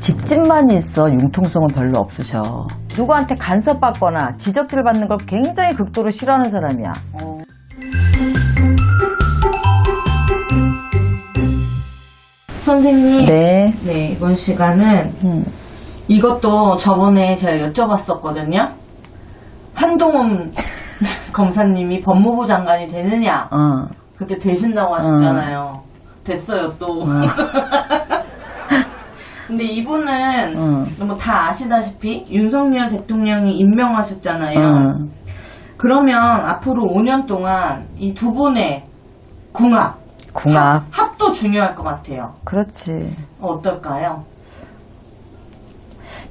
집집만 있어 융통성은 별로 없으셔. 누구한테 간섭받거나 지적질 받는 걸 굉장히 극도로 싫어하는 사람이야. 선생님. 네. 네, 이번 시간은 이것도 저번에 제가 여쭤봤었거든요. 한동훈 검사님이 법무부 장관이 되느냐. 그때 되신다고 하셨잖아요. 됐어요, 또. 근데 이분은 뭐 다 아시다시피 윤석열 대통령이 임명하셨잖아요. 그러면 앞으로 5년 동안 이 두 분의 궁합. 합도 중요할 것 같아요. 그렇지. 어떨까요?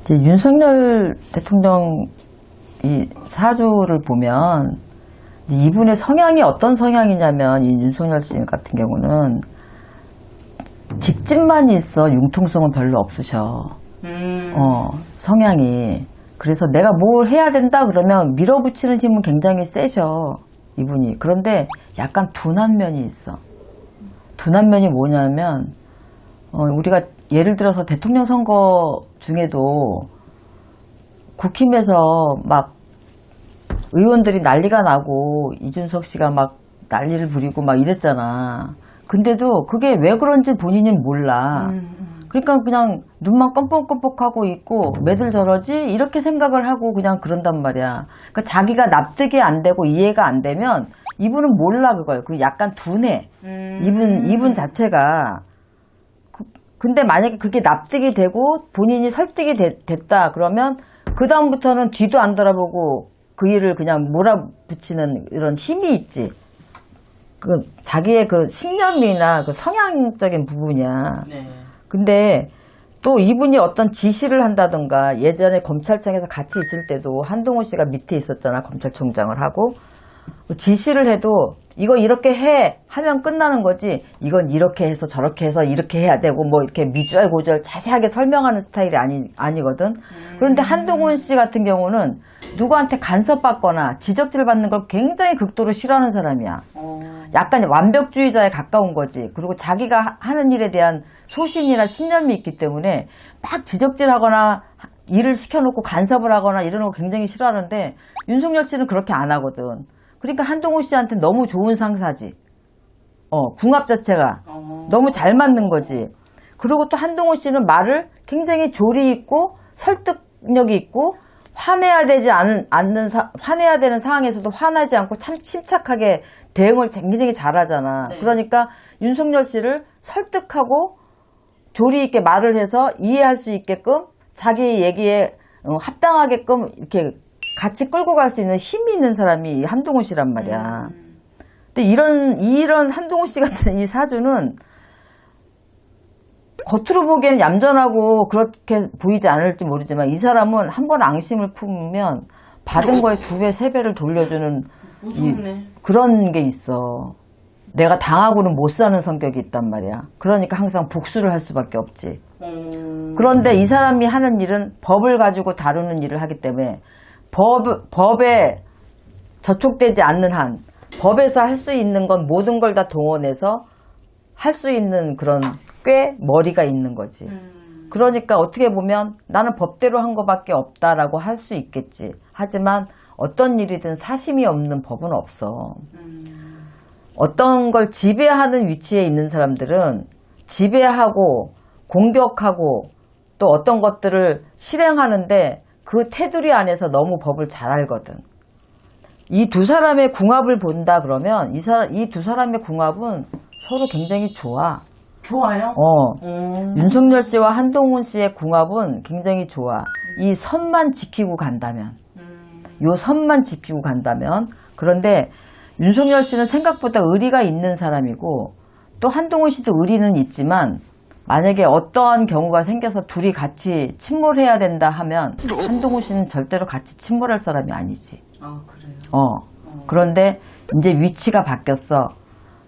이제 윤석열 대통령 이 사주를 보면 이분의 성향이 어떤 성향이냐면 이 윤석열 씨 같은 경우는 직집만 있어 융통성은 별로 없으셔. 성향이. 그래서 내가 뭘 해야 된다 그러면 밀어붙이는 힘은 굉장히 세셔. 이분이. 그런데 약간 둔한 면이 있어. 둔한 면이 뭐냐면 우리가 예를 들어서 대통령 선거 중에도 국힘에서 막 의원들이 난리가 나고 이준석 씨가 막 난리를 부리고 막 이랬잖아. 근데도 그게 왜 그런지 본인은 몰라. 그러니까 그냥 눈만 껌뻑껌뻑하고 있고 매들 저러지 이렇게 생각을 하고 그냥 그런단 말이야. 그러니까 자기가 납득이 안 되고 이해가 안 되면 이분은 몰라 그걸. 그 약간 둔해. 이분 자체가. 근데 만약에 그게 납득이 되고 본인이 설득이 됐다 그러면 그 다음부터는 뒤도 안 돌아보고 그 일을 그냥 몰아붙이는 이런 힘이 있지. 그 자기의 그 신념이나 그 성향적인 부분이야. 네. 근데 또 이분이 어떤 지시를 한다던가 예전에 검찰청에서 같이 있을 때도 한동훈 씨가 밑에 있었잖아. 검찰총장을 하고 지시를 해도 이거 이렇게 해 하면 끝나는 거지. 이건 이렇게 해서 저렇게 해서 이렇게 해야 되고 뭐 이렇게 미주알고절 자세하게 설명하는 스타일이 아니거든. 그런데 한동훈 씨 같은 경우는 누구한테 간섭받거나 지적질 받는 걸 굉장히 극도로 싫어하는 사람이야. 약간 완벽주의자에 가까운 거지. 그리고 자기가 하는 일에 대한 소신이나 신념이 있기 때문에 막 지적질하거나 일을 시켜놓고 간섭을 하거나 이러는 거 굉장히 싫어하는데 윤석열 씨는 그렇게 안 하거든. 그러니까 한동훈 씨한테 너무 좋은 상사지. 궁합 자체가 너무 잘 맞는 거지. 그리고 또 한동훈 씨는 말을 굉장히 조리 있고 설득력이 있고 화내야 되는 상황에서도 화나지 않고 참 침착하게 대응을 굉장히 잘하잖아. 네. 그러니까 윤석열 씨를 설득하고 조리 있게 말을 해서 이해할 수 있게끔 자기 얘기에 합당하게끔 이렇게 같이 끌고 갈 수 있는 힘이 있는 사람이 한동훈 씨란 말이야. 근데 이런 한동훈 씨 같은 이 사주는 겉으로 보기에는 얌전하고 그렇게 보이지 않을지 모르지만 이 사람은 한 번 앙심을 품으면 받은 거에 2배, 3배를 돌려주는 그런 게 있어. 내가 당하고는 못 사는 성격이 있단 말이야. 그러니까 항상 복수를 할 수밖에 없지. 그런데 이 사람이 하는 일은 법을 가지고 다루는 일을 하기 때문에 법에 저촉되지 않는 한 법에서 할 수 있는 건 모든 걸 다 동원해서 할 수 있는 그런 꽤 머리가 있는 거지. 그러니까 어떻게 보면 나는 법대로 한 거밖에 없다라고 할 수 있겠지. 하지만 어떤 일이든 사심이 없는 법은 없어. 어떤 걸 지배하는 위치에 있는 사람들은 지배하고 공격하고 또 어떤 것들을 실행하는데 그 테두리 안에서 너무 법을 잘 알거든. 이 두 사람의 궁합을 본다 그러면 이 두 사람의 궁합은 서로 굉장히 좋아. 좋아요? 윤석열 씨와 한동훈 씨의 궁합은 굉장히 좋아. 이 선만 지키고 간다면. 요 선만 지키고 간다면. 그런데 윤석열 씨는 생각보다 의리가 있는 사람이고 또 한동훈 씨도 의리는 있지만 만약에 어떠한 경우가 생겨서 둘이 같이 침몰해야 된다 하면 한동훈 씨는 절대로 같이 침몰할 사람이 아니지. 아, 그래요? 그런데 이제 위치가 바뀌었어.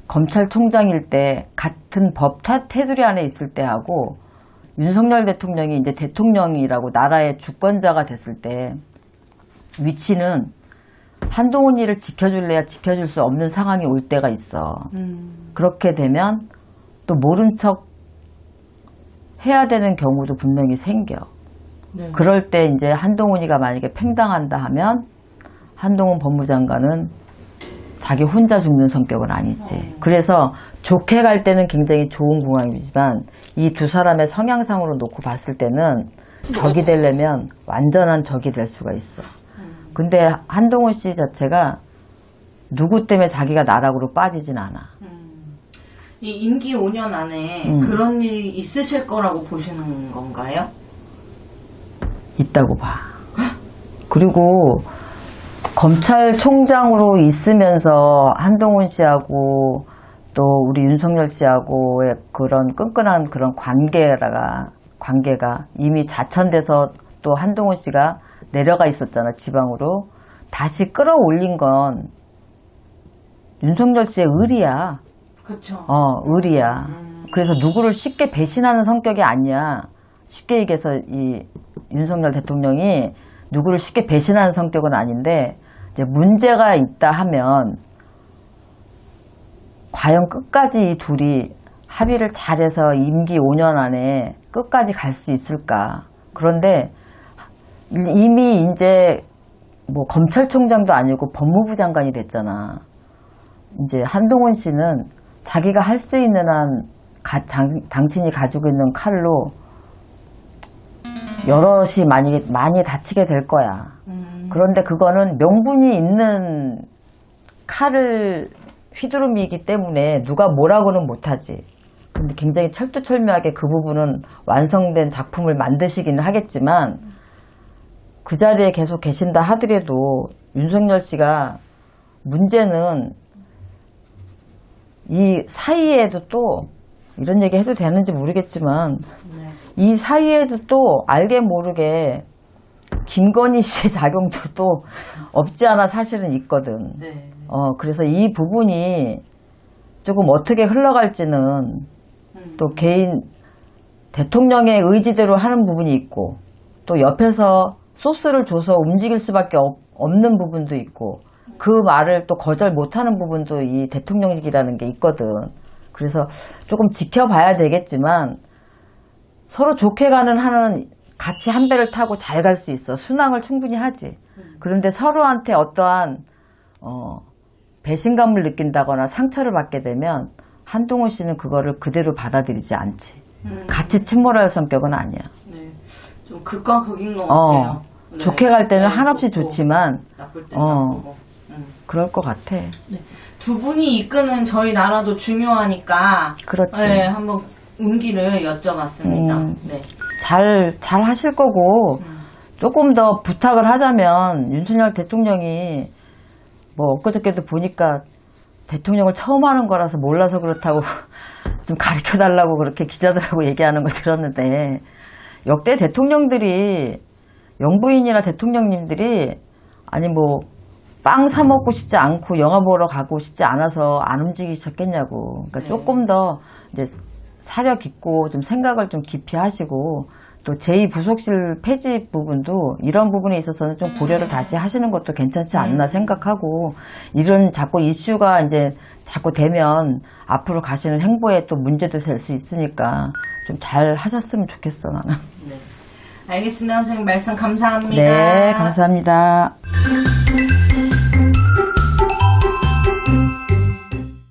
검찰총장일 때 같은 법 테두리 안에 있을 때하고 윤석열 대통령이 이제 대통령이라고 나라의 주권자가 됐을 때 위치는 한동훈 일을 지켜줄래야 지켜줄 수 없는 상황이 올 때가 있어. 그렇게 되면 또 모른 척 해야 되는 경우도 분명히 생겨. 네. 그럴 때 이제 한동훈이가 만약에 팽당한다 하면 한동훈 법무장관은 자기 혼자 죽는 성격은 아니지. 그래서 좋게 갈 때는 굉장히 좋은 궁합이지만 이 두 사람의 성향상으로 놓고 봤을 때는 적이 되려면 완전한 적이 될 수가 있어. 근데 한동훈 씨 자체가 누구 때문에 자기가 나락으로 빠지진 않아. 이 임기 5년 안에 그런 일이 있으실 거라고 보시는 건가요? 있다고 봐. 그리고 검찰총장으로 있으면서 한동훈 씨하고 또 우리 윤석열 씨하고의 그런 끈끈한 그런 관계가 이미 자천돼서 또 한동훈 씨가 내려가 있었잖아, 지방으로. 다시 끌어올린 건 윤석열 씨의 의리야. 그쵸. 의리야. 그래서 누구를 쉽게 배신하는 성격이 아니야. 쉽게 얘기해서 이 윤석열 대통령이 누구를 쉽게 배신하는 성격은 아닌데, 이제 문제가 있다 하면 과연 끝까지 이 둘이 합의를 잘해서 임기 5년 안에 끝까지 갈 수 있을까. 그런데 이미 이제 뭐 검찰총장도 아니고 법무부 장관이 됐잖아. 이제 한동훈 씨는 자기가 할 수 있는 한 당신이 가지고 있는 칼로 여럿이 많이 다치게 될 거야. 그런데 그거는 명분이 있는 칼을 휘두르미이기 때문에 누가 뭐라고는 못하지. 근데 굉장히 철두철미하게 그 부분은 완성된 작품을 만드시기는 하겠지만 그 자리에 계속 계신다 하더라도 윤석열 씨가 문제는 이 사이에도 또 이런 얘기 해도 되는지 모르겠지만 이 사이에도 또 알게 모르게 김건희 씨의 작용도 또 없지 않아 사실은 있거든. 네. 그래서 이 부분이 조금 어떻게 흘러갈지는 또 개인 대통령의 의지대로 하는 부분이 있고 또 옆에서 소스를 줘서 움직일 수밖에 없는 부분도 있고 그 말을 또 거절 못하는 부분도 이 대통령직이라는 게 있거든. 그래서 조금 지켜봐야 되겠지만 서로 좋게 가는 한은 같이 한 배를 타고 잘 갈 수 있어. 순항을 충분히 하지. 그런데 서로한테 어떠한 배신감을 느낀다거나 상처를 받게 되면 한동훈 씨는 그거를 그대로 받아들이지 않지. 같이 침몰할 성격은 아니야. 네. 좀 극과 극인 것 같아요. 네. 좋게 갈 때는 네, 한없이 좋고, 좋지만 나쁠 때는 나쁘고. 그럴 것 같아. 네. 두 분이 이끄는 저희 나라도 중요하니까 그렇지. 네, 한번 운기를 여쭤봤습니다. 네. 잘 하실 거고 조금 더 부탁을 하자면 윤석열 대통령이 뭐 엊그저께도 보니까 대통령을 처음 하는 거라서 몰라서 그렇다고 좀 가르쳐달라고 그렇게 기자들하고 얘기하는 거 들었는데 역대 대통령들이 영부인이나 대통령님들이 아니 뭐 빵 사 먹고 싶지 않고 영화 보러 가고 싶지 않아서 안 움직이셨겠냐고. 그러니까 조금 더 이제 사려 깊고 좀 생각을 좀 깊이 하시고 또 제2부속실 폐지 부분도 이런 부분에 있어서는 좀 고려를 다시 하시는 것도 괜찮지 않나 생각하고 이런 자꾸 이슈가 이제 자꾸 되면 앞으로 가시는 행보에 또 문제도 될 수 있으니까 좀 잘 하셨으면 좋겠어 나는. 네. 알겠습니다. 선생님 말씀 감사합니다. 네, 감사합니다.